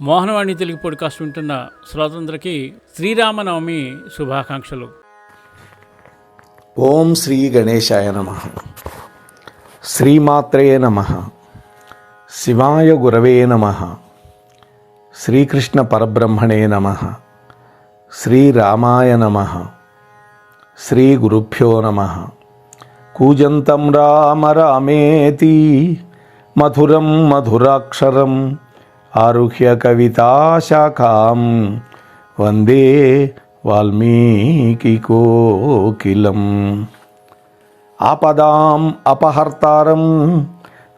Mohanavani Telugu podcast వింటున్న శ్రోతలందరికీ శ్రీరామనవమి శుభాకాంక్షలు. ఓం శ్రీ గణేశాయ నమః. శ్రీమాత్రే నమః. శివాయ గురవే నమః. శ్రీకృష్ణ పరబ్రహ్మణే నమః. శ్రీరామాయ నమః. శ్రీ గురుభ్యో నమః. కూజంతం రామ రామేతి మధురం మధురాక్షరం ఆరుహ్య కవితాశాఖాం వందే వాల్మీకి కోకిలం. ఆపదాం అపహర్తారం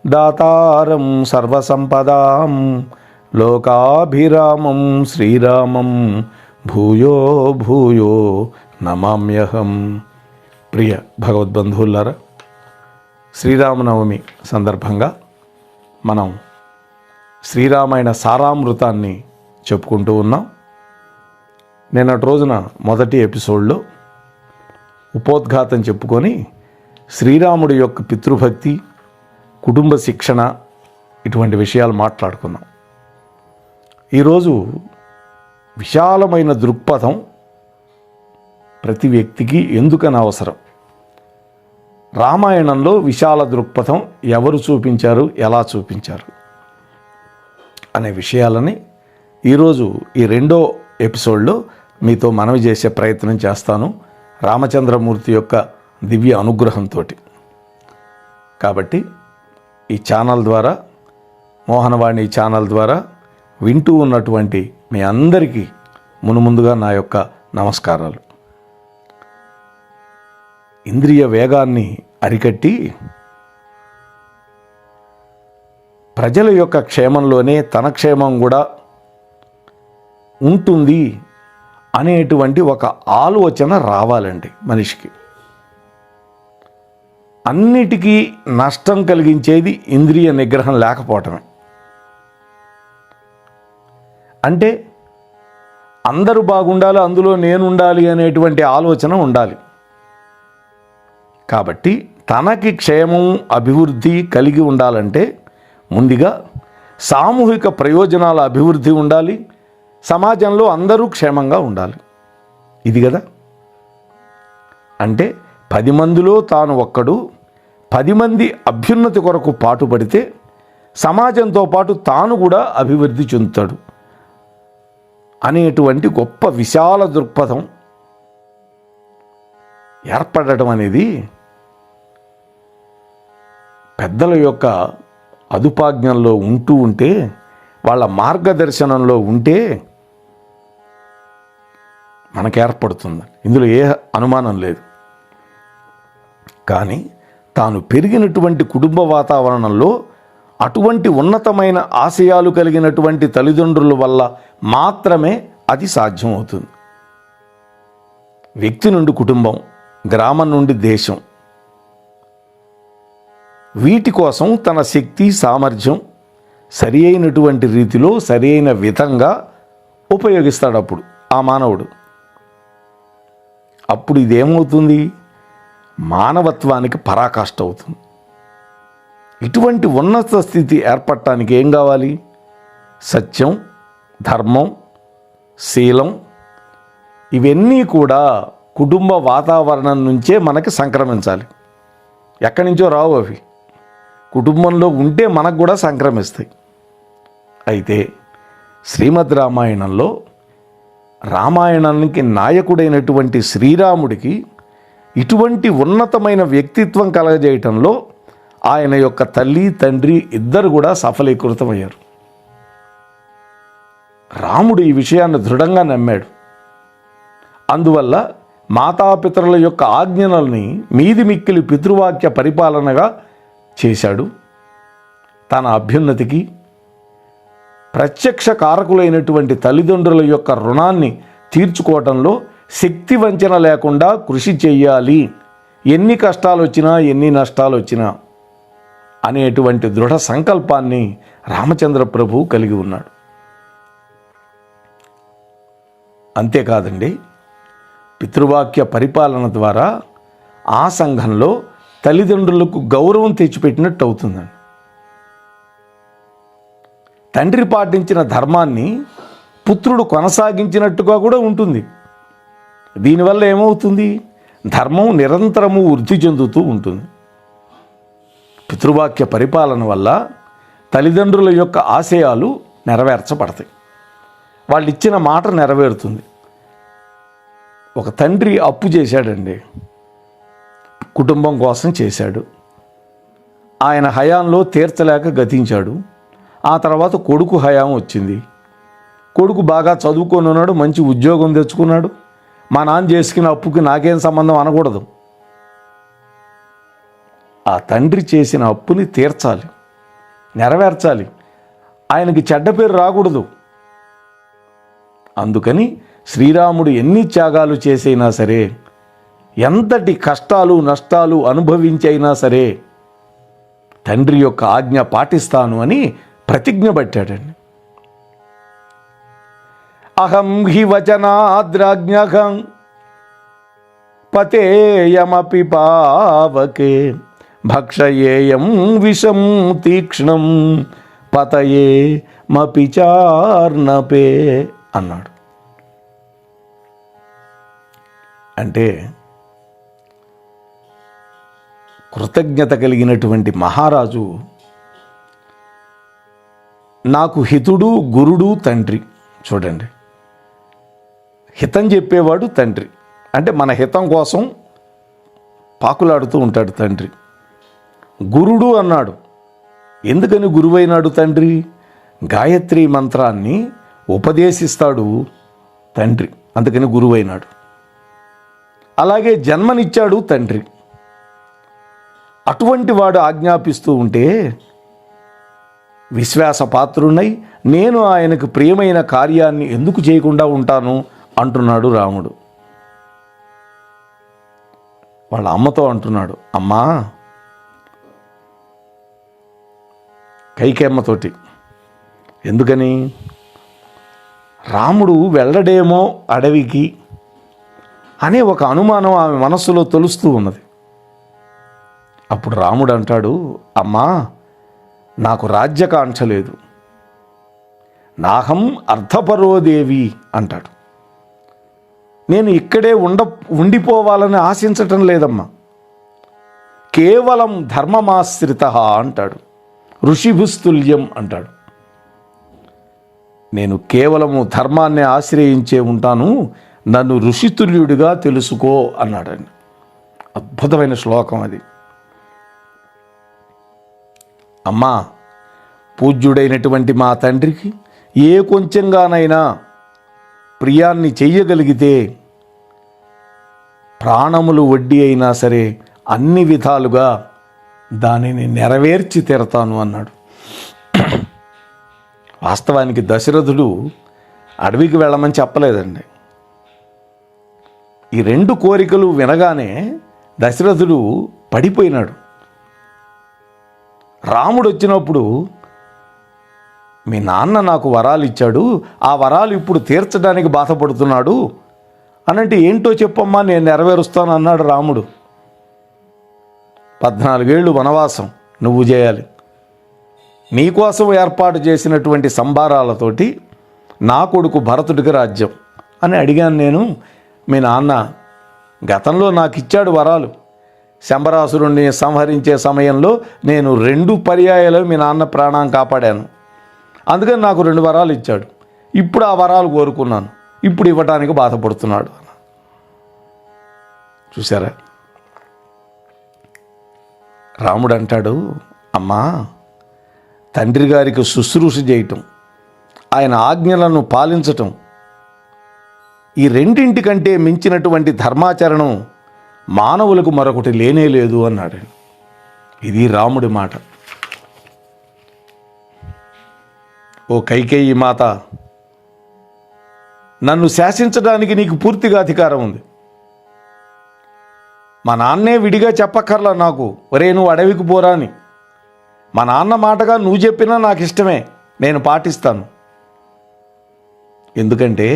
దాతారం సర్వసంపదాం లోకాభిరామం శ్రీరామం భూయో భూయో నమామ్యహం. ప్రియ భగవద్బంధువులారా, శ్రీరామనవమి సందర్భంగా మనం శ్రీరామాయణ సారామృతాన్ని చెప్పుకుంటూ ఉన్నాం. నిన్నటి రోజున మొదటి ఎపిసోడ్లో ఉపోద్ఘాతం చెప్పుకొని శ్రీరాముడి యొక్క పితృభక్తి, కుటుంబ శిక్షణ, ఇటువంటి విషయాలు మాట్లాడుకున్నాం. ఈరోజు విశాలమైన దృక్పథం ప్రతి వ్యక్తికి ఎందుకని అవసరం, రామాయణంలో విశాల దృక్పథం ఎవరు చూపించారు, ఎలా చూపించారు అనే విషయాలని ఈరోజు ఈ రెండో ఎపిసోడ్లో మీతో మనవి చేసే ప్రయత్నం చేస్తాను, రామచంద్రమూర్తి యొక్క దివ్య అనుగ్రహంతో. కాబట్టి ఈ ఛానల్ ద్వారా, మోహనవాణి ఛానల్ ద్వారా వింటూ ఉన్నటువంటి మీ అందరికీ మునుముందుగా నా యొక్క నమస్కారాలు. ఇంద్రియ వేగాన్ని అరికట్టి ప్రజల యొక్క క్షేమంలోనే తన క్షేమం కూడా ఉంటుంది అనేటువంటి ఒక ఆలోచన రావాలండి మనిషికి. అన్నిటికీ నష్టం కలిగించేది ఇంద్రియ నిగ్రహం లేకపోవటమే. అంటే అందరూ బాగుండాలి, అందులో నేను ఉండాలి అనేటువంటి ఆలోచన ఉండాలి. కాబట్టి తనకి క్షేమం, అభివృద్ధి కలిగి ఉండాలంటే ముందుగా సామూహిక ప్రయోజనాల అభివృద్ధి ఉండాలి, సమాజంలో అందరూ క్షేమంగా ఉండాలి. ఇది కదా. అంటే 10 మందిలో తాను ఒక్కడు, 10 మంది అభ్యున్నతి కొరకు పాటుపడితే సమాజంతో పాటు తాను కూడా అభివృద్ధి చెందుతాడు అనేటువంటి గొప్ప విశాల దృక్పథం ఏర్పడటం అనేది పెద్దల యొక్క అదుపాజ్ఞంలో ఉంటే, వాళ్ళ మార్గదర్శనంలో ఉంటే మనకు ఏర్పడుతుంది. ఇందులో ఏ అనుమానం లేదు. కానీ తాను పెరిగినటువంటి కుటుంబ వాతావరణంలో అటువంటి ఉన్నతమైన ఆశయాలు కలిగినటువంటి తల్లిదండ్రుల వల్ల మాత్రమే అది సాధ్యం అవుతుంది. వ్యక్తి నుండి కుటుంబం, గ్రామం నుండి దేశం, వీటి కోసం తన శక్తి, సామర్థ్యం సరి అయినటువంటి రీతిలో, సరి అయిన విధంగా ఉపయోగిస్తాడు అప్పుడు ఆ మానవుడు. అప్పుడు ఇదేమవుతుంది, మానవత్వానికి పరాకాష్ఠ అవుతుంది. ఇటువంటి ఉన్నత స్థితి ఏర్పడటానికి ఏం కావాలి? సత్యం, ధర్మం, శీలం, ఇవన్నీ కూడా కుటుంబ వాతావరణం నుంచే మనకి సంక్రమించాలి. ఎక్కడి నుంచో రావు అవి, కుటుంబంలో ఉంటే మనకు కూడా సంక్రమిస్తాయి. అయితే శ్రీమద్ రామాయణంలో రామాయణానికి నాయకుడైనటువంటి శ్రీరాముడికి ఇటువంటి ఉన్నతమైన వ్యక్తిత్వం కలగజేయటంలో ఆయన యొక్క తల్లి, తండ్రి ఇద్దరు కూడా సఫలీకృతమయ్యారు. రాముడు ఈ విషయాన్ని దృఢంగా నమ్మాడు. అందువల్ల మాతాపితరుల యొక్క ఆజ్ఞలని మీది మిక్కిలి పితృవాక్య పరిపాలనగా చేశాడు. తన అభ్యున్నతికి ప్రత్యక్ష కారకులైనటువంటి తల్లిదండ్రుల యొక్క రుణాన్ని తీర్చుకోవటంలో శక్తి వంచన లేకుండా కృషి చెయ్యాలి, ఎన్ని కష్టాలు వచ్చినా, ఎన్ని నష్టాలు వచ్చినా అనేటువంటి దృఢ సంకల్పాన్ని రామచంద్ర ప్రభువు కలిగి ఉన్నాడు. అంతేకాదండి, పితృవాక్య పరిపాలన ద్వారా ఆ సంఘంలో తల్లిదండ్రులకు గౌరవం తెచ్చిపెట్టినట్టు అవుతుందండి. తండ్రి పాటించిన ధర్మాన్ని పుత్రుడు కొనసాగించినట్టుగా కూడా ఉంటుంది. దీనివల్ల ఏమవుతుంది? ధర్మం నిరంతరము వృద్ధి చెందుతూ ఉంటుంది. పితృవాక్య పరిపాలన వల్ల తల్లిదండ్రుల యొక్క ఆశయాలు నెరవేర్చబడతాయి. వాళ్ళు ఇచ్చిన మాట నెరవేరుతుంది. ఒక తండ్రి అప్పు చేశాడండి, కుటుంబం కోసం చేశాడు. ఆయన హయాంలో తీర్చలేక గతించాడు. ఆ తర్వాత కొడుకు హయాం వచ్చింది. కొడుకు బాగా చదువుకొని ఉన్నాడు, మంచి ఉద్యోగం తెచ్చుకున్నాడు. మా నాన్న చేసుకున్న అప్పుకి నాకేం సంబంధం అనకూడదు. ఆ తండ్రి చేసిన అప్పుని తీర్చాలి, నెరవేర్చాలి. ఆయనకి చెడ్డ పేరు రాకూడదు. అందుకని శ్రీరాముడు ఎన్ని త్యాగాలు చేసైనా సరే, ఎంతటి కష్టాలు నష్టాలు అనుభవించైనా సరే తండ్రి యొక్క ఆజ్ఞ పాటిస్తాను అని ప్రతిజ్ఞ పట్టాడండి. అహం హి వచనాద్రాజ్ఞహం పతేయమపి పావకే భక్షయేయం విషం తీక్ష్ణం పతయే మపి చార్ణపే అన్నాడు. అంటే కృతజ్ఞత కలిగినటువంటి మహారాజు నాకు హితుడు, గురుడు, తండ్రి. చూడండి, హితం చెప్పేవాడు తండ్రి. అంటే మన హితం కోసం పాకులాడుతూ ఉంటాడు తండ్రి. గురుడు అన్నాడు. ఎందుకని గురువైనాడు తండ్రి? గాయత్రి మంత్రాన్ని ఉపదేశిస్తాడు తండ్రి, అందుకని గురువైనాడు. అలాగే జన్మనిచ్చాడు తండ్రి. అటువంటి వాడు ఆజ్ఞాపిస్తూ ఉంటే విశ్వాసపాత్రునై నేను ఆయనకు ప్రియమైన కార్యాన్ని ఎందుకు చేయకుండా ఉంటాను అంటున్నాడు రాముడు. వాళ్ళ అమ్మతో అంటున్నాడు, అమ్మా, కైకేమ్మతోటి. ఎందుకని? రాముడు వెళ్ళడేమో అడవికి అనే ఒక అనుమానం ఆమె మనస్సులో తొలుస్తూ ఉన్నది. అప్పుడు రాముడు అంటాడు, అమ్మా, నాకు రాజ్యకాంక్ష లేదు, నాహం అర్థపరోదేవి అంటాడు. నేను ఇక్కడే ఉండిపోవాలని ఆశించటం లేదమ్మా, కేవలం ధర్మమాశ్రిత అంటాడు, ఋషిభుస్తుల్యం అంటాడు. నేను కేవలము ధర్మాన్ని ఆశ్రయించే ఉంటాను, నన్ను ఋషితుల్యుడిగా తెలుసుకో అన్నాడండి. అద్భుతమైన శ్లోకం అది. అమ్మా, పూజ్యుడైనటువంటి మా తండ్రికి ఏ కొంచెంగానైనా ప్రియాన్ని చెయ్యగలిగితే ప్రాణములు వడ్డీ అయినా సరే అన్ని విధాలుగా దానిని నెరవేర్చి తీరతాను అన్నాడు. వాస్తవానికి దశరథుడు అడవికి వెళ్ళమని చెప్పలేదండి. ఈ రెండు కోరికలు వినగానే దశరథుడు పడిపోయినాడు. రాముడు వచ్చినప్పుడు మీ నాన్న నాకు వరాలు ఇచ్చాడు, ఆ వరాలు ఇప్పుడు తీర్చడానికి బాధపడుతున్నాడు అనంటే ఏంటో చెప్పమ్మా, నేను నెరవేరుస్తాను అన్నాడు రాముడు. 14 ఏళ్ళు వనవాసం నువ్వు చేయాలి, నీకోసం ఏర్పాటు చేసినటువంటి సంభారాలతోటి నా కొడుకు భరతుడికి రాజ్యం అని అడిగాను నేను. మీ నాన్న గతంలో నాకు ఇచ్చాడు వరాలు, శంబరాసురుణ్ణి సంహరించే సమయంలో నేను 2 పర్యాయాలు మీ నాన్న ప్రాణం కాపాడాను, అందుకని నాకు 2 వరాలు ఇచ్చాడు. ఇప్పుడు ఆ వరాలు కోరుకున్నాను, ఇప్పుడు ఇవ్వటానికి బాధపడుతున్నాడు. చూసారా? రాముడు అంటాడు, అమ్మా, తండ్రి గారికి శుశ్రూష చేయటం, ఆయన ఆజ్ఞలను పాలించటం, ఈ రెండింటికంటే మించినటువంటి ధర్మాచరణం మానవులకు మరొకటి లేనే లేదు అన్నాడు. ఇది రాముడి మాట. ఓ కైకేయి మాత, నన్ను శాసించడానికి నీకు పూర్తిగా అధికారం ఉంది. మా నాన్నే విడిగా చెప్పక్కర్లా నాకు, ఒరే నువ్వు అడవికి పోరా అని. మా నాన్న మాటగా నువ్వు చెప్పినా నాకు ఇష్టమే, నేను పాటిస్తాను. ఎందుకంటే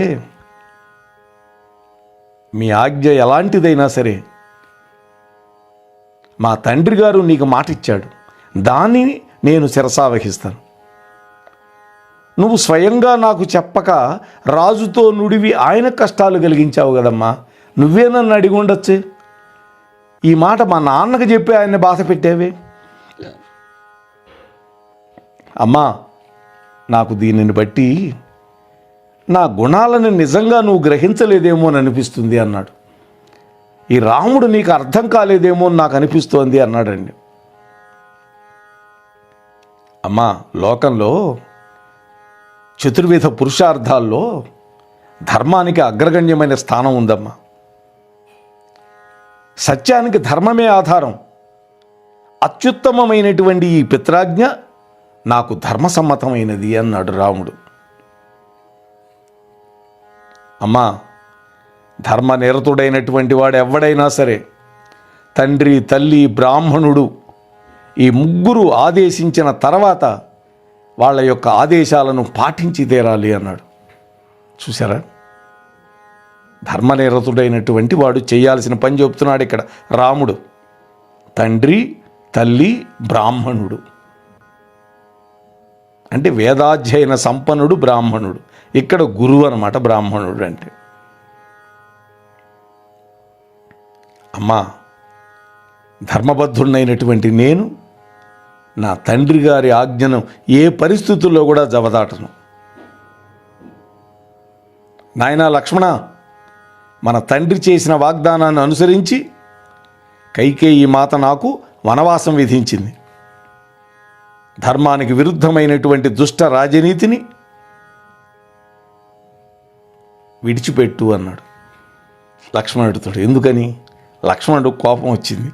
మీ ఆజ్ఞ ఎలాంటిదైనా సరే మా తండ్రి గారు నీకు మాట ఇచ్చాడు, దాన్ని నేను శిరసావహిస్తాను. నువ్వు స్వయంగా నాకు చెప్పక రాజుతో నుడివి ఆయన కష్టాలు కలిగించావు కదమ్మా, నువ్వే నన్ను అడిగి ఉండొచ్చు. ఈ మాట మా నాన్నకు చెప్పి ఆయన్ని బాధ పెట్టావే. అమ్మా, నాకు దీనిని బట్టి నా గుణాలను నిజంగా నువ్వు గ్రహించలేదేమో అని అనిపిస్తుంది అన్నాడు. ఈ రాముడు నీకు అర్థం కాలేదేమో అని నాకు అనిపిస్తోంది అన్నాడండి. అమ్మా, లోకంలో చతుర్విధ పురుషార్థాల్లో ధర్మానికి అగ్రగణ్యమైన స్థానం ఉందమ్మా. సత్యానికి ధర్మమే ఆధారం. అత్యుత్తమమైనటువంటి ఈ పిత్రాజ్ఞ నాకు ధర్మసమ్మతమైనది అన్నాడు రాముడు. అమ్మా, ధర్మనిరతుడైనటువంటి వాడు ఎవడైనా సరే, తండ్రి, తల్లి, బ్రాహ్మణుడు ఈ ముగ్గురు ఆదేశించిన తర్వాత వాళ్ళ యొక్క ఆదేశాలను పాటించి తీరాలి అన్నాడు. చూసారా, ధర్మనిరతుడైనటువంటి వాడు చేయాల్సిన పని చెబుతున్నాడు ఇక్కడ రాముడు. తండ్రి, తల్లి, బ్రాహ్మణుడు అంటే వేదాధ్యయన సంపన్నుడు బ్రాహ్మణుడు. ఇక్కడ గురువు అన్నమాట బ్రాహ్మణుడు అంటే. అమ్మా, ధర్మబద్ధుడైనటువంటి నేను నా తండ్రి గారి ఆజ్ఞను ఏ పరిస్థితుల్లో కూడా జవదాటను. నాయనా లక్ష్మణ, మన తండ్రి చేసిన వాగ్దానాన్ని అనుసరించి కైకేయి మాత నాకు వనవాసం విధించింది. ధర్మానికి విరుద్ధమైనటువంటి దుష్ట రాజనీతిని విడిచిపెట్టు అన్నాడు లక్ష్మణుడితో. ఎందుకని? లక్ష్మణుడు కోపం వచ్చింది.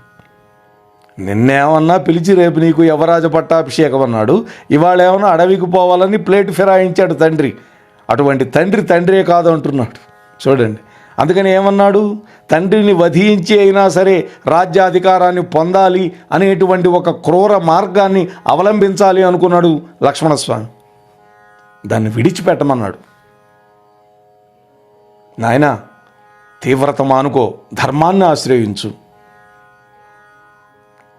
నిన్నేమన్నా పిలిచి రేపు నీకు యవరాజ పట్టాభిషేకం అన్నాడు, ఇవాళ ఏమన్నా అడవికి పోవాలని ప్లేట్ ఫిరాయించాడు తండ్రి. అటువంటి తండ్రే కాదు అంటున్నాడు. చూడండి, అందుకని ఏమన్నాడు? తండ్రిని వధించి అయినా సరే రాజ్యాధికారాన్ని పొందాలి అనేటువంటి ఒక క్రూర మార్గాన్ని అవలంబించాలి అనుకున్నాడు లక్ష్మణస్వామి. దాన్ని విడిచిపెట్టమన్నాడు. నాయనా, తీవ్రత మానుకో, ధర్మాన్ని ఆశ్రయించు,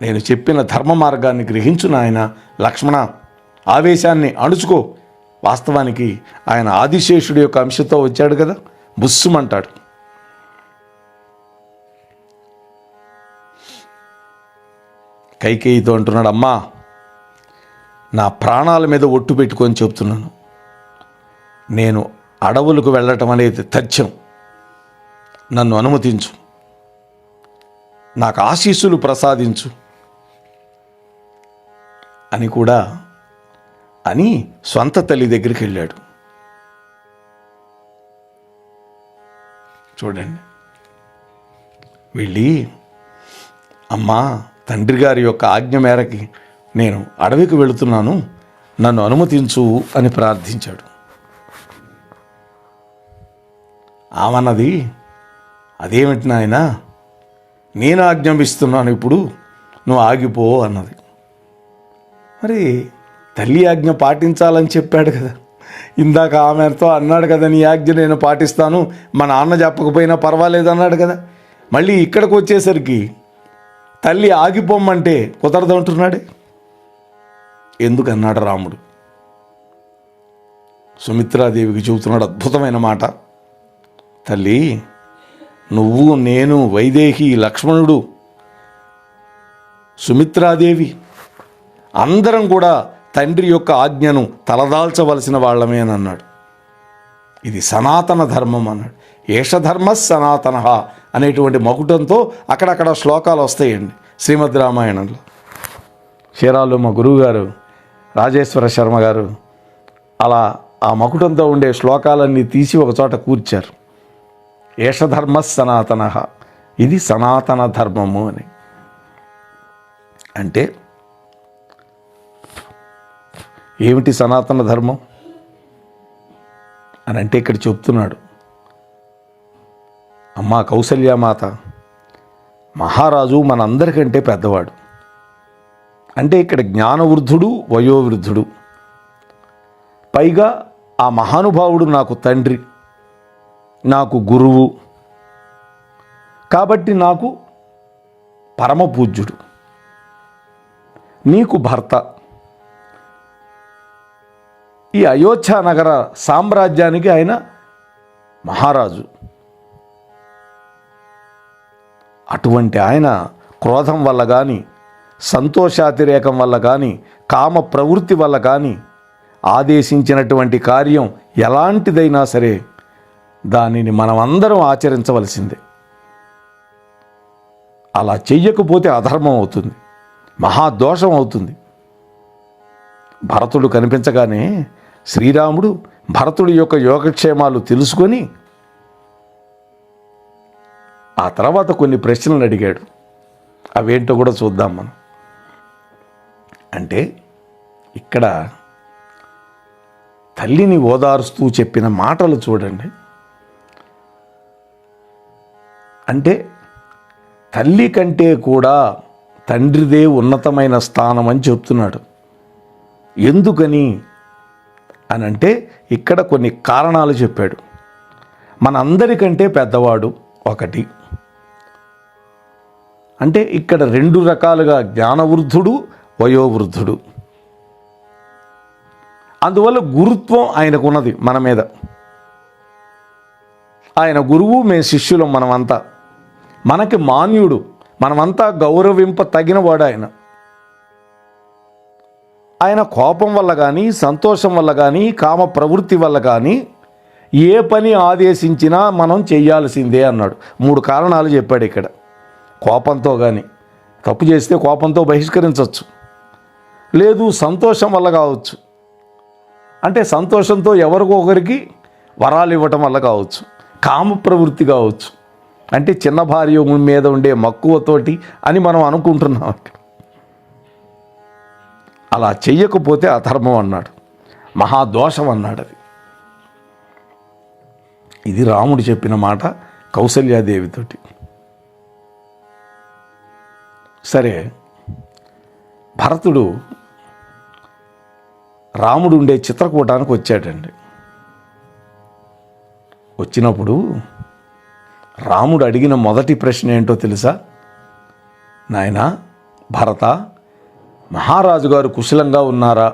నేను చెప్పిన ధర్మ మార్గాన్ని గ్రహించు నాయన. లక్ష్మణ, ఆవేశాన్ని అణుచుకో. వాస్తవానికి ఆయన ఆదిశేషుడి యొక్క అంశతో వచ్చాడు కదా, బుస్సుమంటాడు. కైకేయితో అంటున్నాడు, అమ్మా, నా ప్రాణాల మీద ఒట్టు పెట్టుకొని చెప్తున్నాను, నేను అడవులకు వెళ్ళటం అనేది తథ్యం. నన్ను అనుమతించు, నాకు ఆశీస్సులు ప్రసాదించు అని కూడా అని స్వంత తల్లి దగ్గరికి వెళ్ళాడు. చూడండి, వెళ్ళి అమ్మా, తండ్రి గారి యొక్క ఆజ్ఞ మేరకి నేను అడవికి వెళుతున్నాను, నన్ను అనుమతించు అని ప్రార్థించాడు. ఆమన్నది, అదేమిటి నాయనా, నేను ఆజ్ఞాపిస్తున్నాను, ఇప్పుడు నువ్వు ఆగిపో అన్నది. మరి తల్లి ఆజ్ఞ పాటించాలని చెప్పాడు కదా, ఇందాక ఆమెతో అన్నాడు కదా, నీ ఆజ్ఞ నేను పాటిస్తాను, మా నాన్న చెప్పకపోయినా పర్వాలేదు అన్నాడు కదా. మళ్ళీ ఇక్కడికి వచ్చేసరికి తల్లి ఆగిపోమ్మంటే కుదరదు అంటున్నాడే. ఎందుకన్నాడు రాముడు? సుమిత్రాదేవికి చెబుతున్నాడు అద్భుతమైన మాట. తల్లి, నువ్వు, నేను, వైదేహి, లక్ష్మణుడు, సుమిత్రాదేవి అందరం కూడా తండ్రి యొక్క ఆజ్ఞను తలదాల్చవలసిన వాళ్ళమే అని అన్నాడు. ఇది సనాతన ధర్మం అన్నాడు. ఏషధర్మ సనాతన అనేటువంటి మకుటంతో అక్కడక్కడ శ్లోకాలు వస్తాయండి శ్రీమద్ రామాయణంలో. చీరాల్లో మా గురువుగారు రాజేశ్వర శర్మ గారు అలా ఆ మకుటంతో ఉండే శ్లోకాలన్నీ తీసి ఒక చోట కూర్చారు. ఏషధర్మ సనాతన, ఇది సనాతన ధర్మము అని. అంటే ఏమిటి సనాతన ధర్మం అని అంటే ఇక్కడ చెప్తున్నాడు, అమ్మా కౌసల్యామాత, మహారాజు మనందరికంటే పెద్దవాడు. అంటే ఇక్కడ జ్ఞానవృద్ధుడు, వయోవృద్ధుడు, పైగా ఆ మహానుభావుడు నాకు తండ్రి, నాకు గురువు, కాబట్టి నాకు పరమ పూజ్యుడు. నీకు భర్త, ఈ అయోధ్య నగర సామ్రాజ్యానికి ఆయన మహారాజు. అటువంటి ఆయన క్రోధం వల్ల కానీ, సంతోషాతిరేకం వల్ల కానీ, కామ ప్రవృత్తి వల్ల కానీ ఆదేశించినటువంటి కార్యం ఎలాంటిదైనా సరే దానిని మనమందరం ఆచరించవలసిందే. అలా చెయ్యకపోతే అధర్మం అవుతుంది, మహాదోషం అవుతుంది. భరతుడు కనిపించగానే శ్రీరాముడు భరతుడి యొక్క యోగక్షేమాలు తెలుసుకొని ఆ తర్వాత కొన్ని ప్రశ్నలు అడిగాడు. అవేంటో కూడా చూద్దాం మనం. అంటే ఇక్కడ తల్లిని ఓదారుస్తూ చెప్పిన మాటలు చూడండి. అంటే తల్లి కంటే కూడా తండ్రిదే ఉన్నతమైన స్థానం అని చెప్తున్నాడు. ఎందుకని అని అంటే ఇక్కడ కొన్ని కారణాలు చెప్పాడు. మనందరికంటే పెద్దవాడు ఒకటి. అంటే ఇక్కడ రెండు రకాలుగా జ్ఞానవృద్ధుడు, వయోవృద్ధుడు. అందువల్ల గురుత్వం ఆయనకున్నది మన మీద. ఆయన గురువు, మేము శిష్యులం. మనమంతా మనకి మాన్యుడు, మనమంతా గౌరవింప తగినవాడు ఆయన. ఆయన కోపం వల్ల కానీ, సంతోషం వల్ల కానీ, కామ ప్రవృత్తి వల్ల కానీ ఏ పని ఆదేశించినా మనం చెయ్యాల్సిందే అన్నాడు. 3 కారణాలు చెప్పాడు ఇక్కడ. కోపంతో కానీ, తప్పు చేస్తే కోపంతో బహిష్కరించవచ్చు, లేదు సంతోషం వల్ల కావచ్చు, అంటే సంతోషంతో ఎవరికొకరికి వరాలు ఇవ్వటం వల్ల కావచ్చు, కామ ప్రవృత్తి కావచ్చు, అంటే చిన్న భార్య మీద ఉండే మక్కువతోటి అని మనం అనుకుంటున్నాం. అలా చెయ్యకపోతే అధర్మం అన్నాడు, మహాదోషం అన్నాడు. అది ఇది రాముడు చెప్పిన మాట కౌసల్యాదేవితోటి. సరే, భరతుడు రాముడు ఉండే చిత్రకూటానికి వచ్చాడండి. వచ్చినప్పుడు రాముడు అడిగిన మొదటి ప్రశ్న ఏంటో తెలుసా? నాయనా భరత, మహారాజు గారు కుశలంగా ఉన్నారా?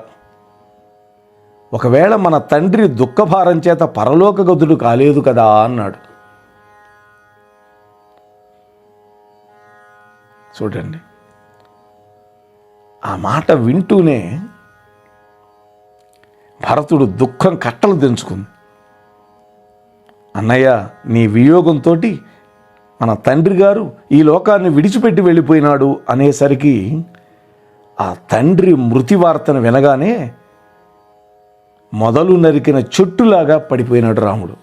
ఒకవేళ మన తండ్రి దుఃఖభారం చేత పరలోకగతుడు కాలేదు కదా అన్నాడు. చూడండి, ఆ మాట వింటూనే భరతుడు దుఃఖం కట్టలు తెంచుకుంది. అన్నయ్య, నీ వియోగంతో మన తండ్రి గారు ఈ లోకాన్ని విడిచిపెట్టి వెళ్ళిపోయినాడు అనేసరికి ఆ తండ్రి మృతి వార్తను వినగానే మొదలు నరికిన చెట్టులాగా పడిపోయినాడు రాముడు.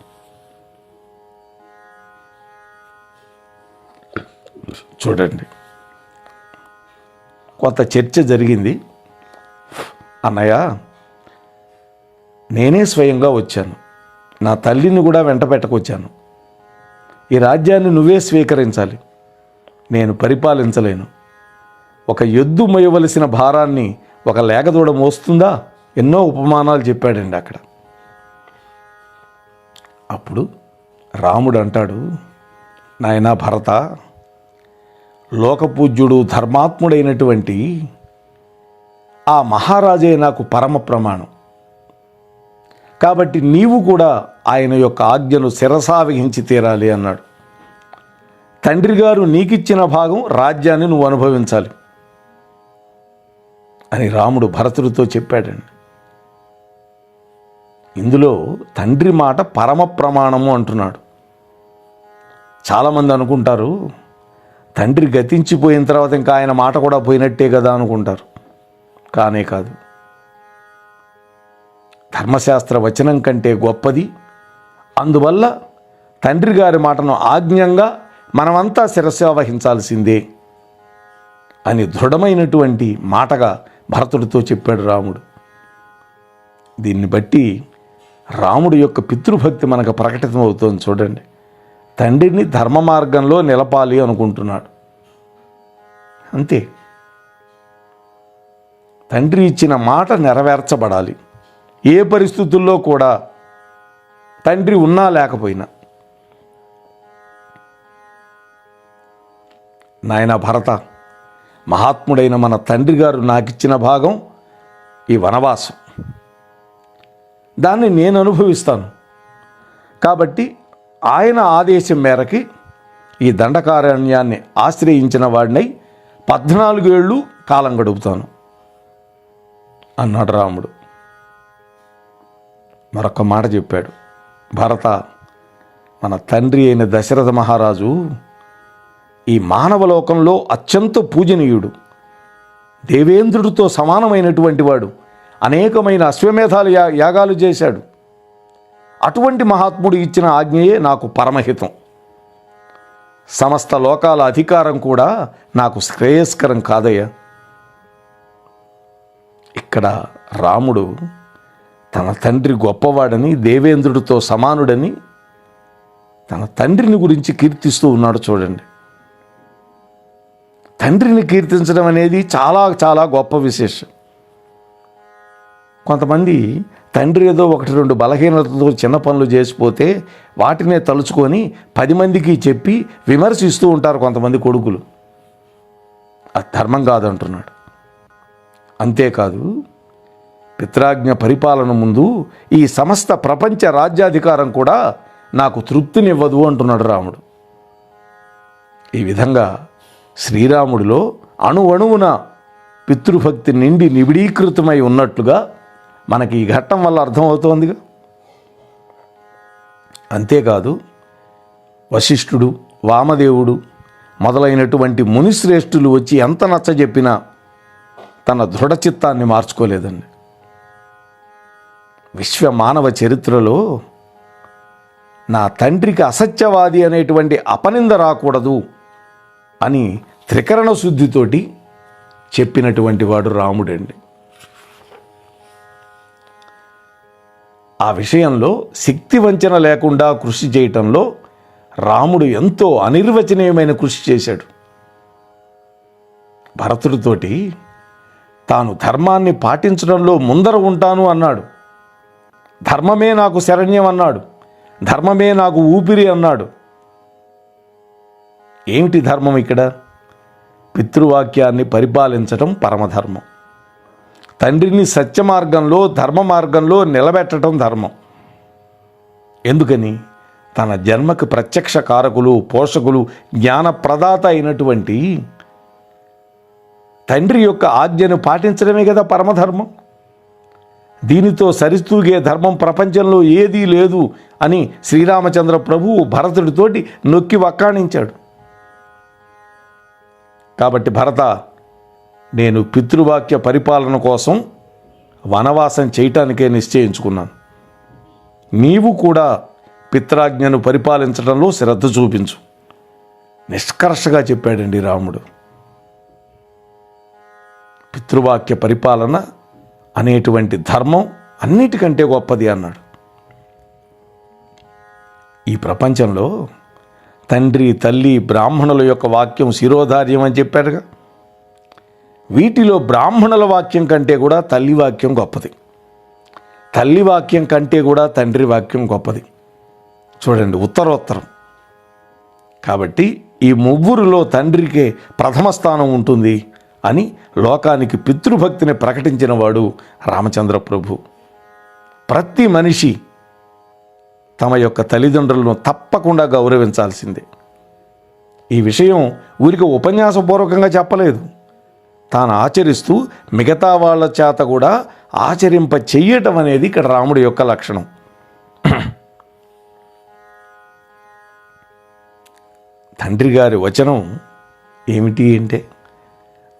చూడండి, కొంత చర్చ జరిగింది. అన్నయ్య, నేనే స్వయంగా వచ్చాను, నా తల్లిని కూడా వెంట పెట్టకొచ్చాను. ఈ రాజ్యాన్ని నువ్వే స్వీకరించాలి, నేను పరిపాలించలేను. ఒక ఎద్దు మొయ్యవలసిన భారాన్ని ఒక లేగదూడ మోస్తుందా? ఎన్నో ఉపమానాలు చెప్పాడండి అక్కడ. అప్పుడు రాముడు అంటాడు, నాయనా భరత, లోకపూజ్యుడు ధర్మాత్ముడైనటువంటి ఆ మహారాజే నాకు పరమ ప్రమాణం. కాబట్టి నీవు కూడా ఆయన యొక్క ఆజ్ఞను శిరసావహించి తీరాలి అన్నాడు. తండ్రి గారు నీకిచ్చిన భాగం రాజ్యాన్ని నువ్వు అనుభవించాలి అని రాముడు భరతుడితో చెప్పాడండి. ఇందులో తండ్రి మాట పరమ ప్రమాణము అంటున్నాడు. చాలామంది అనుకుంటారు, తండ్రి గతించిపోయిన తర్వాత ఇంకా ఆయన మాట కూడా పోయినట్టే కదా అనుకుంటారు. కానే కాదు. ధర్మశాస్త్ర వచనం కంటే గొప్పది. అందువల్ల తండ్రి గారి మాటను ఆజ్ఞంగా మనమంతా శిరస్సు వహించాల్సిందే అని దృఢమైనటువంటి మాటగా భరతుడితో చెప్పాడు రాముడు. దీన్ని బట్టి రాముడి యొక్క పితృభక్తి మనకు ప్రకటితమవుతోంది. చూడండి, తండ్రిని ధర్మ మార్గంలో నిలపాలి అనుకుంటున్నాడు. అంతే, తండ్రి ఇచ్చిన మాట నెరవేర్చబడాలి. ఏ పరిస్థితుల్లో కూడా తండ్రి ఉన్నా లేకపోయినా. నాయనా భరత, మహాత్ముడైన మన తండ్రి గారు నాకిచ్చిన భాగం ఈ వనవాసం. దాన్ని నేను అనుభవిస్తాను. కాబట్టి ఆయన ఆదేశం మేరకి ఈ దండకారణ్యాన్ని ఆశ్రయించిన వాడినై 14 ఏళ్ళు కాలం గడుపుతాను అన్నాడు రాముడు. మరొక మాట చెప్పాడు, భరత, మన తండ్రి అయిన దశరథ మహారాజు ఈ మానవలోకంలో అత్యంత పూజనీయుడు, దేవేంద్రుడితో సమానమైనటువంటి వాడు, అనేకమైన అశ్వమేధాలు యాగాలు చేశాడు. అటువంటి మహాత్ముడు ఇచ్చిన ఆజ్ఞయే నాకు పరమహితం. సమస్త లోకాల అధికారం కూడా నాకు శ్రేయస్కరం కాదయ్యా. ఇక్కడ రాముడు తన తండ్రి గొప్పవాడని, దేవేంద్రుడితో సమానుడని తన తండ్రిని గురించి కీర్తిస్తూ ఉన్నాడు. చూడండి, తండ్రిని కీర్తించడం అనేది చాలా చాలా గొప్ప విశేషం. కొంతమంది తండ్రి ఏదో 1-2 బలహీనతతో చిన్న పనులు చేసిపోతే వాటినే తలుచుకొని 10 మందికి చెప్పి విమర్శిస్తూ ఉంటారు కొంతమంది కొడుకులు. అది ధర్మం కాదంటున్నాడు. అంతేకాదు, పిత్రాజ్ఞ పరిపాలన ముందు ఈ సమస్త ప్రపంచ రాజ్యాధికారం కూడా నాకు తృప్తినివ్వదు అంటున్నాడు రాముడు. ఈ విధంగా శ్రీరాముడిలో అణువణువున పితృభక్తి నిండి నిబిడీకృతమై ఉన్నట్లుగా మనకి ఈ ఘట్టం వల్ల అర్థమవుతోందిగా. అంతేకాదు, వశిష్ఠుడు, వామదేవుడు మొదలైనటువంటి మునిశ్రేష్ఠులు వచ్చి ఎంత నచ్చజెప్పినా తన దృఢచిత్తాన్ని మార్చుకోలేదండి. విశ్వ మానవ చరిత్రలో నా తండ్రికి అసత్యవాది అనేటువంటి అపనింద రాకూడదు అని త్రికరణ శుద్ధితోటి చెప్పినటువంటి వాడు రాముడండి. ఆ విషయంలో శక్తి వంచన లేకుండా కృషి చేయటంలో రాముడు ఎంతో అనిర్వచనీయమైన కృషి చేశాడు. భరతుడితోటి తాను ధర్మాన్ని పాటించడంలో ముందర ఉంటాను అన్నాడు. ధర్మమే నాకు శరణ్యం అన్నాడు. ధర్మమే నాకు ఊపిరి అన్నాడు. ఏమిటి ధర్మం ఇక్కడ? పితృవాక్యాన్ని పరిపాలించటం పరమధర్మం. తండ్రిని సత్య మార్గంలో, ధర్మ మార్గంలో నిలబెట్టడం ధర్మం. ఎందుకని? తన జన్మకు ప్రత్యక్ష కారకులు, పోషకులు, జ్ఞాన ప్రదాత అయినటువంటి తండ్రి యొక్క ఆజ్ఞను పాటించడమే కదా పరమధర్మం. దీనితో సరితూగే ధర్మం ప్రపంచంలో ఏదీ లేదు అని శ్రీరామచంద్ర ప్రభువు భరతుడితోటి నొక్కి వక్కాణించాడు. కాబట్టి భరత, నేను పితృవాక్య పరిపాలన కోసం వనవాసం చేయటానికే నిశ్చయించుకున్నాను. నీవు కూడా పిత్రాజ్ఞను పరిపాలించడంలో శ్రద్ధ చూపించు. నిష్కర్షగా చెప్పాడండి రాముడు. పితృవాక్య పరిపాలన అనేటువంటి ధర్మం అన్నిటికంటే గొప్పది అన్నాడు. ఈ ప్రపంచంలో తండ్రి, తల్లి, బ్రాహ్మణుల యొక్క వాక్యం శిరోధార్యం అని చెప్పాడుగా. వీటిలో బ్రాహ్మణుల వాక్యం కంటే కూడా తల్లి వాక్యం గొప్పది. తల్లి వాక్యం కంటే కూడా తండ్రి వాక్యం గొప్పది. చూడండి, ఉత్తరోత్తరం. కాబట్టి ఈ ముగ్గురులో తండ్రికే ప్రథమ స్థానం ఉంటుంది అని లోకానికి పితృభక్తిని ప్రకటించిన వాడు రామచంద్ర ప్రభు. ప్రతి మనిషి తమ యొక్క తల్లిదండ్రులను తప్పకుండా గౌరవించాల్సిందే. ఈ విషయం ఊరికి ఉపన్యాసపూర్వకంగా చెప్పలేదు. తాను ఆచరిస్తూ మిగతా వాళ్ళ చేత కూడా ఆచరింప చెయ్యటం అనేది ఇక్కడ రాముడి యొక్క లక్షణం. తండ్రి గారి వచనం ఏమిటి అంటే,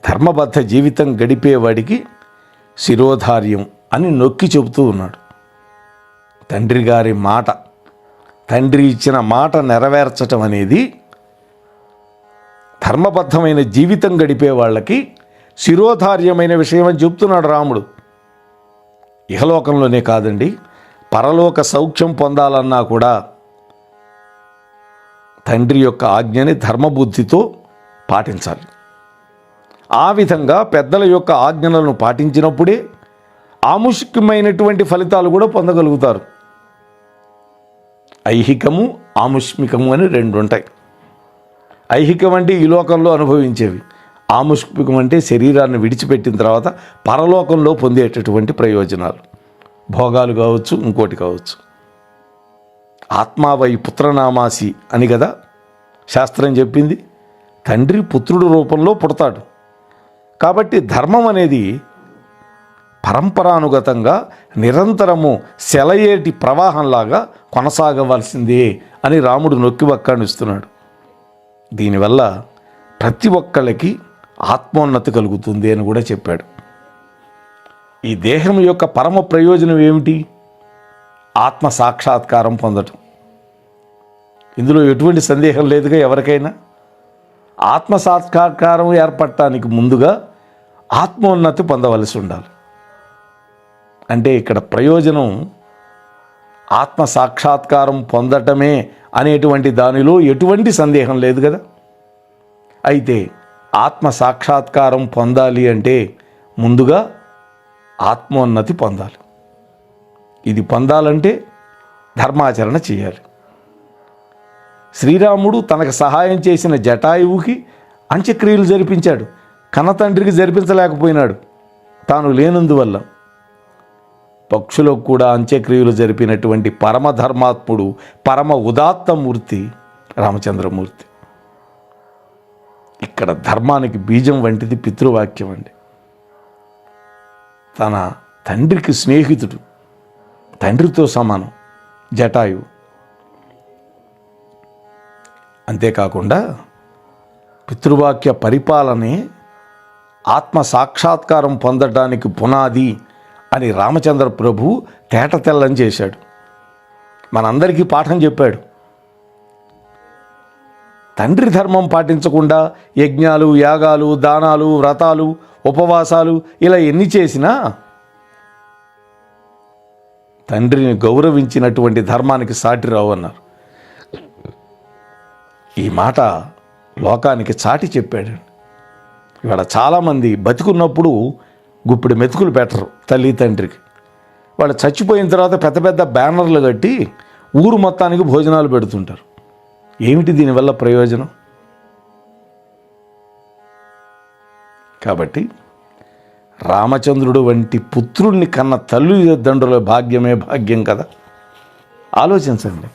ధర్మబద్ధ జీవితం గడిపేవాడికి శిరోధార్యం అని నొక్కి చెబుతూ ఉన్నాడు. తండ్రి గారి మాట, తండ్రి ఇచ్చిన మాట నెరవేర్చటం అనేది ధర్మబద్ధమైన జీవితం గడిపే వాళ్ళకి శిరోధార్యమైన విషయం అని చెప్తున్నాడు రాముడు. ఇహలోకంలోనే కాదండి, పరలోక సౌఖ్యం పొందాలన్నా కూడా తండ్రి యొక్క ఆజ్ఞని ధర్మబుద్ధితో పాటించాలి. ఆ విధంగా పెద్దల యొక్క ఆజ్ఞలను పాటించినప్పుడే ఆముష్మికమైనటువంటి ఫలితాలు కూడా పొందగలుగుతారు. ఐహికము, ఆముష్మికము అని 2 ఉంటాయి. ఐహికం అంటే ఈ లోకంలో అనుభవించేవి, ఆముష్మికం అంటే శరీరాన్ని విడిచిపెట్టిన తర్వాత పరలోకంలో పొందేటటువంటి ప్రయోజనాలు. భోగాలు కావచ్చు, ఇంకోటి కావచ్చు. ఆత్మావై పుత్రనామాసి అని కదా శాస్త్రం చెప్పింది. తండ్రి పుత్రుడు రూపంలో పుడతాడు. కాబట్టి ధర్మం అనేది పరంపరానుగతంగా నిరంతరము సెలయేటి ప్రవాహంలాగా కొనసాగవలసిందే అని రాముడు నొక్కి వక్కాణిస్తున్నాడు. దీనివల్ల ప్రతి ఒక్కళ్ళకి ఆత్మోన్నతి కలుగుతుంది అని కూడా చెప్పాడు. ఈ దేహం యొక్క పరమ ప్రయోజనం ఏమిటి? ఆత్మ సాక్షాత్కారం పొందటం. ఇందులో ఎటువంటి సందేహం లేదుగా ఎవరికైనా. ఆత్మ సాక్షాత్కారం ఏర్పడటానికి ముందుగా ఆత్మోన్నతి పొందవలసి ఉండాలి. అంటే ఇక్కడ ప్రయోజనం ఆత్మ సాక్షాత్కారం పొందటమే అనేటువంటి దానిలో ఎటువంటి సందేహం లేదు కదా. అయితే ఆత్మ సాక్షాత్కారం పొందాలి అంటే ముందుగా ఆత్మోన్నతి పొందాలి. ఇది పొందాలంటే ధర్మాచరణ చేయాలి. శ్రీరాముడు తనకు సహాయం చేసిన జటాయువుకి అంత్యక్రియలు జరిపించాడు. కన్నతండ్రికి జరిపించలేకపోయినాడు తాను లేనందువల్ల. పక్షులకు కూడా అంత్యక్రియలు జరిపినటువంటి పరమధర్మాత్ముడు, పరమ ఉదాత్తమూర్తి రామచంద్రమూర్తి. ఇక్కడ ధర్మానికి బీజం వంటిది పితృవాక్యం అండి. తన తండ్రికి స్నేహితుడు, తండ్రితో సమానం జటాయువు. అంతేకాకుండా పితృవాక్య పరిపాలనే ఆత్మ సాక్షాత్కారం పొందడానికి పునాది అని రామచంద్ర ప్రభు తేటతెల్లం చేశాడు. మనందరికీ పాఠం చెప్పాడు. తండ్రి ధర్మం పాటించకుండా యజ్ఞాలు, యాగాలు, దానాలు, వ్రతాలు, ఉపవాసాలు ఇలా ఎన్ని చేసినా తండ్రిని గౌరవించినటువంటి ధర్మానికి సాటి రావు అన్నారు. ఈ మాట లోకానికి చాటి చెప్పాడు. ఇవాళ చాలామంది బతికున్నప్పుడు గుప్పిడి మెతుకులు పెట్టరు తల్లి తండ్రికి. వాళ్ళు చచ్చిపోయిన తర్వాత పెద్ద పెద్ద బ్యానర్లు కట్టి ఊరు మొత్తానికి భోజనాలు పెడుతుంటారు. ఏమిటి దీనివల్ల ప్రయోజనం? కాబట్టి రామచంద్రుడు వంటి పుత్రుణ్ణి కన్న తల్లిదండ్రుల భాగ్యమే భాగ్యం కదా. ఆలోచించండి.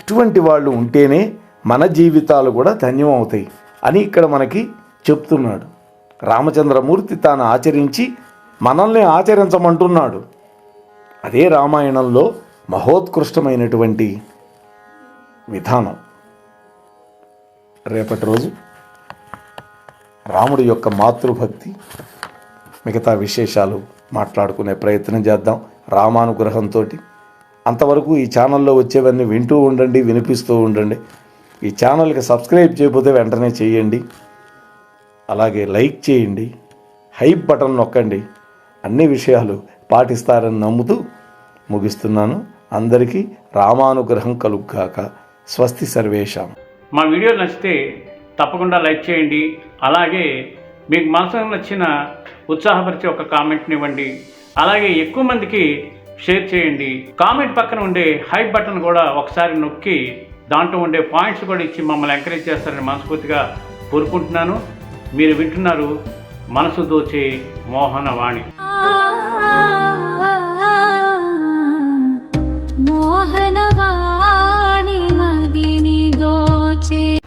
ఇటువంటి వాళ్ళు ఉంటేనే మన జీవితాలు కూడా ధన్యం అవుతాయి అని ఇక్కడ మనకి చెప్తున్నాడు. రామచంద్రమూర్తి తాను ఆచరించి మనల్ని ఆచరించమంటున్నాడు. అదే రామాయణంలో మహోత్కృష్టమైనటువంటి విధానం. రేపటి రోజు రాముడి యొక్క మాతృభక్తి, మిగతా విశేషాలు మాట్లాడుకునే ప్రయత్నం చేద్దాం రామానుగ్రహంతో. అంతవరకు ఈ ఛానల్లో వచ్చేవన్నీ వింటూ ఉండండి, వినిపిస్తూ ఉండండి. ఈ ఛానల్కి సబ్స్క్రైబ్ చేయకపోతే వెంటనే చేయండి. అలాగే లైక్ చేయండి, హైప్ బటన్ నొక్కండి. అన్ని విషయాలు పాటిస్తారని నమ్ముతూ ముగిస్తున్నాను. అందరికీ రామానుగ్రహం కలుగ్గాక. స్వస్తి సర్వేషాం. మా వీడియో నచ్చితే తప్పకుండా లైక్ చేయండి. అలాగే మీకు మనసుకు నచ్చిన ఉత్సాహపరిచే ఒక కామెంట్ని ఇవ్వండి. అలాగే ఎక్కువ మందికి షేర్ చేయండి. కామెంట్ పక్కన ఉండే హైప్ బటన్ కూడా ఒకసారి నొక్కి దాంట్లో ఉండే పాయింట్స్ కూడా ఇచ్చి మమ్మల్ని ఎంకరేజ్ చేస్తారని మనస్ఫూర్తిగా కోరుకుంటున్నాను. మీరు వింటున్నారు మనసు దోచే మోహనవాణి. మోహనవాణి మదిని దోచే